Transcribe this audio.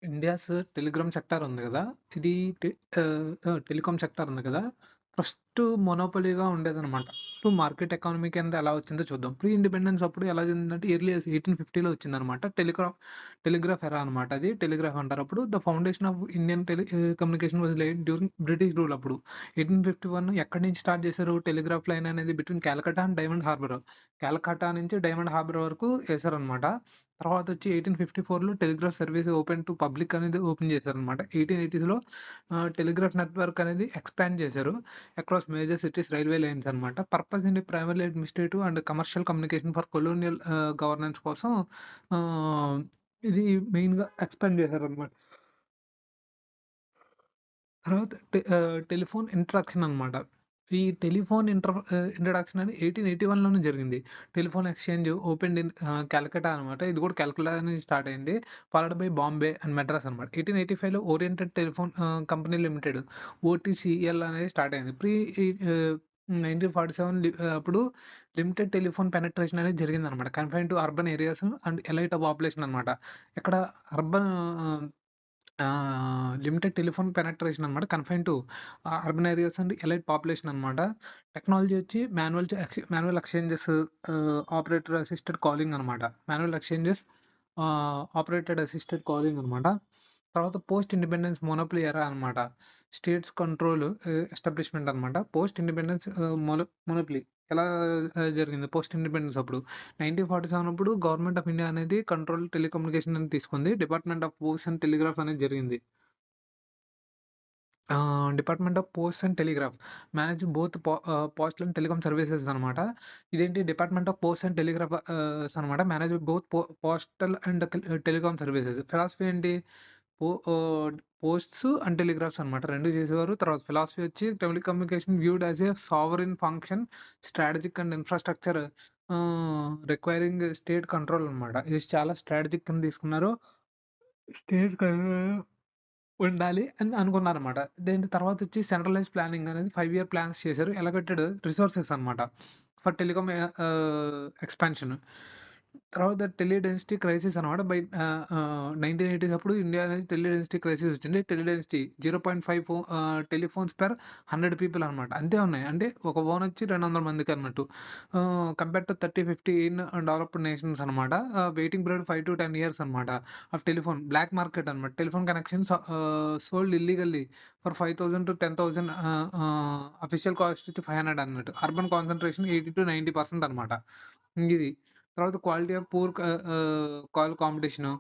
India's Telegram sector ఉంది గదా! ఇది టె టెలికాం సెక్టార్ ఉంది కదా! ఫస్టు మొనోపొలీగా ఉండేదనమాట. ఇప్పుడు మార్కెట్ ఎకానమీ కింద ఎలా వచ్చిందో చూద్దాం. ప్రీ ఇండిపెండెన్స్ అప్పుడు ఎలా జరిగిందంటే ఎర్లీ 1850లో వచ్చిందనమాట. టెలిగ్రాఫ్ ఎరా అనమాట అది. టెలిగ్రాఫ్ అంటారు. అప్పుడు the foundation of Indian communication was laid during British rule అప్పుడు. 1851 ఎక్కడి నుంచి స్టార్ట్ చేశారు టెలిగ్రాఫ్ లైన్ అనేది బిట్వీన్ కాలికటా అండ్ డైమండ్ హార్బర్. కాలికటా నుంచి డైమండ్ హార్బర్ వరకు ఏసారనమాట. తర్వాతొచ్చి 1854లో telegraph service open to public అనేది ఓపెన్ చేశారనమాట. 1880స్‌లో టెలిగ్రాఫ్ నెట్వర్క్ అనేది ఎక్స్‌పాండ్ చేశారు. Across major cities railway lines అనమాట. పర్పస్ ఏంటి primary administrative and commercial communication for colonial governance కోసం ఆహ్, ఇది మెయిన్‌గా ఎక్స్‌పాండ్ చేశారనమాట. తర్వాత టెలిఫోన్ ఇంట్రడక్షన్ అనమాట. ఈ టెలిఫోన్ ఇంట్రడక్షన్ అని 1881లోనే జరిగింది. Telephone exchange opened in Calcutta అనమాట. ఇది కూడా కలకట్టా నుంచి స్టార్ట్ అయింది. Followed by Bombay and Madras అనమాట. 1885లో ఓరియంటెడ్ టెలిఫోన్ కంపెనీ లిమిటెడ్ ఓటీసీఎల్ అనేది స్టార్ట్ అయింది. 1947 అప్పుడు లిమిటెడ్ టెలిఫోన్ పెనట్రేషన్ అనేది జరిగిందనమాట. Confined to urban areas and elite population అనమాట. ఇక్కడ అర్బన్ లిమిటెడ్ టెలిఫోన్ పెనట్రేషన్ అనమాట. Confined to urban areas and elite population అనమాట. టెక్నాలజీ వచ్చి manual exchanges operator assisted calling అనమాట. Manual exchanges operated assisted calling అనమాట. తర్వాత పోస్ట్ ఇండిపెండెన్స్ మోనోపొలీ ఎరా అనమాట. States control establishment అనమాట. పోస్ట్ ఇండిపెండెన్స్ మోనోపొలీ ఎలా జరిగింది పోస్ట్ ఇండిపెండెన్స్ అప్పుడు. 1947 అప్పుడు గవర్నమెంట్ ఆఫ్ ఇండియా అనేది కంట్రోల్ టెలికమ్యూనికేషన్ అని తీసుకుంది. Department of post and telegraph అనేది జరిగింది. Department of post and telegraph manage both postal and telecom services అనమాట. ఇదేంటి department of post and telegraph అనమాట. Manage both postal and telecom services. Philosophy ఏంటి? పో ఆహ్, పోస్ట్స్ అండ్ టెలిగ్రాఫ్స్ అనమాట. 2 చేసేవారు. తర్వాత ఫిలాసఫీ వచ్చి telecommunication viewed as a sovereign function strategic and infrastructure requiring state control అనమాట. ఇది చాలా స్ట్రాటజిక్ కింద తీసుకున్నారు. స్టేట్ ఉండాలి అని అనుకున్నారన్నమాట. దీని తర్వాతొచ్చి సెంట్రలైజ్డ్ ప్లానింగ్ అనేది 5 ఇయర్ ప్లాన్స్ చేశారు. అలొకేటెడ్ రిసోర్సెస్ అన్నమాట. For telecom expansion. తర్వాత టెలి డెన్సిటీ క్రైసిస్ అన్నమాట. 1980s అప్పుడు ఇండియా అనేది టెలి డెన్సిటీ క్రైసిస్ వచ్చింది. Teledensity 0.5 telephones per 100 people అన్నమాట. అంతే ఉన్నాయి. అంటే ఒక ఫోన్ వచ్చి 200 మందికన్నట్టు. Compare to 30, 50 in developed nations అన్నమాట. వెయిటింగ్ పీరియడ్ 5-10 ఇయర్స్ అన్నమాట. ఆఫ్ టెలిఫోన్ బ్లాక్ మార్కెట్ అన్నమాట. Telephone connections sold illegally for 5,000 to 10,000 official cost వచ్చి 500 అన్నట్టు. అర్బన్ కాన్సంట్రేషన్ 80-90% అన్నమాట. ఇది. తర్వాత quality of poor call competition.